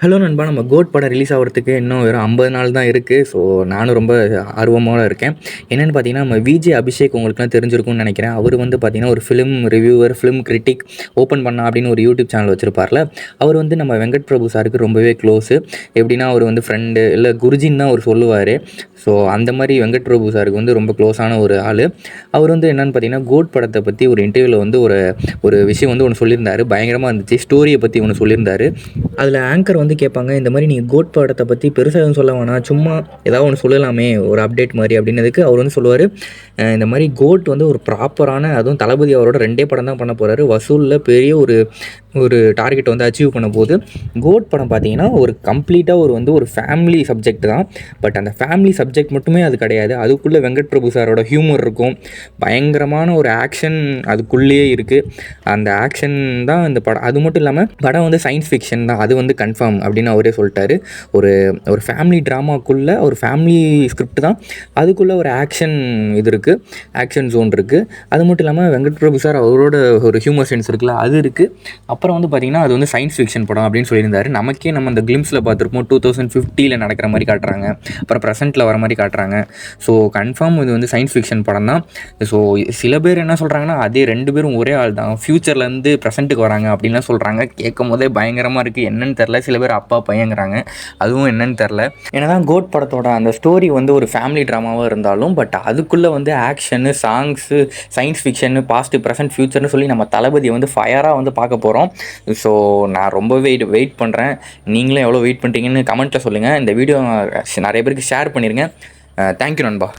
Hello நண்பா, நம்ம code படம் ரிலீஸ் ஆகிறதுக்கு இன்னும் வெறும் 50 நாள் தான் இருக்குது. ஸோ நானும் ரொம்ப ஆர்வமோட இருக்கேன். என்னென்னு பார்த்தீங்கன்னா, நம்ம விஜே அபிஷேக் உங்களுக்குலாம் தெரிஞ்சிருக்கும்னு நினைக்கிறேன். அவர் வந்து பார்த்தீங்கன்னா, ஒரு film reviewer, film critic open பண்ணா அப்படின்னு ஒரு யூடியூப் சேனல் வச்சிருப்பார்ல. அவர் வந்து நம்ம வெங்கட் பிரபு சாருக்கு ரொம்பவே க்ளோஸு. எப்படின்னா, அவர் வந்து ஃப்ரெண்டு இல்லை குருஜின்னு தான் அவர் சொல்லுவார். ஸோ அந்த மாதிரி வெங்கட் பிரபு சாருக்கு வந்து ரொம்ப க்ளோஸான ஒரு ஆள். அவர் வந்து என்னென்னு பார்த்தீங்கன்னா, கோட் படத்தை பற்றி ஒரு இன்டர்வியூவில் வந்து ஒரு ஒரு விஷயம் வந்து ஒன்று சொல்லியிருந்தார். பயங்கரமாக இருந்துச்சு. ஸ்டோரியை பற்றி ஒன்று சொல்லியிருந்தார். அதில் ஆங்கர் வந்து கேட்பாங்க, இந்த மாதிரி நீங்கள் கோட் படத்தை பற்றி பெருசாக எதுவும் சொல்ல வேணாம், சும்மா ஏதாவது ஒன்று சொல்லலாமே ஒரு அப்டேட் மாதிரி அப்படின்னதுக்கு அவர் வந்து சொல்லுவார், இந்த மாதிரி கோட் வந்து ஒரு ப்ராப்பரான, அதுவும் தளபதி அவரோட 2 படம் தான் பண்ண போகிறாரு. வசூலில் பெரிய ஒரு ஒரு டார்கெட் வந்து அச்சீவ் பண்ண போது. கோட் படம் பார்த்தீங்கன்னா ஒரு கம்ப்ளீட்டாக ஒரு ஃபேமிலி சப்ஜெக்ட் தான். பட் அந்த ஃபேமிலி சப்ஜெக்ட் மட்டுமே அது கிடையாது. அதுக்குள்ளே வெங்கட் பிரபு சாரோட ஹியூமர் இருக்கும். பயங்கரமான ஒரு ஆக்ஷன் அதுக்குள்ளேயே இருக்குது. அந்த ஆக்ஷன் தான் இந்த படம். அது மட்டும் இல்லாமல் படம் வந்து சயின்ஸ் ஃபிக்ஷன் தான், அது வந்து கன்ஃபார்ம் அப்படின்னு அவரே சொல்லிட்டாரு. ஒரு ஒரு ஃபேமிலி ட்ராமாக்குள்ளே ஒரு ஃபேமிலி ஸ்கிரிப்ட் தான், அதுக்குள்ளே ஒரு ஆக்ஷன் இது இருக்குது, ஆக்ஷன் ஜோன் இருக்குது. அது மட்டும் இல்லாமல் வெங்கட் பிரபு சார் அவரோட ஒரு ஹியூமர் சென்ஸ் இருக்குல்ல, அது இருக்குது. அப்புறம் வந்து பார்த்திங்கன்னா, அது வந்து சயின்ஸ் ஃபிக்ஷன் படம் அப்படின்னு சொல்லியிருந்தாரு. நமக்கே நம்ம அந்த கிளிம்ஸில் பார்த்துருப்போம், 2050 நடக்கிற மாதிரி காட்டுறாங்க, அப்புறம் ப்ரெசென்ட்டில் வர மாதிரி காட்டுறாங்க. ஸோ கன்ஃபார்ம் இது வந்து சயின்ஸ் ஃபிக்ஷன் படம் தான். ஸோ சில பேர் என்ன சொல்கிறாங்கன்னா, அதே 2 பேரும் ஒரே ஆள் தான், ஃப்யூச்சர்லேருந்து ப்ரெசென்ட்டுக்கு வராங்க அப்படின்லாம் சொல்கிறாங்க. கேட்கும் போதே பயங்கரமாக இருக்குது. என்னன்னு தெரில. சில பேர் அப்பா பையங்கிறாங்க, அதுவும் என்னன்னு தெரில. ஏன்னா தான் கோட் படத்தோட அந்த ஸ்டோரி வந்து ஒரு ஃபேமிலி ட்ராமாவாக இருந்தாலும், பட் அதுக்குள்ளே வந்து action, songs, science fiction, past present ஃப்யூச்சர்னு சொல்லி நம்ம தளபதியை வந்து ஃபயராக வந்து பார்க்க போகிறோம். ஸோ நான் ரொம்பவே வெயிட் பண்ணுறேன். நீங்களும் எவ்வளோ வெயிட் பண்ணுறீங்கன்னு கமெண்ட்டில் சொல்லுங்கள். இந்த வீடியோ நிறைய பேருக்கு ஷேர் பண்ணிடுங்க. தேங்க்யூ நண்பா.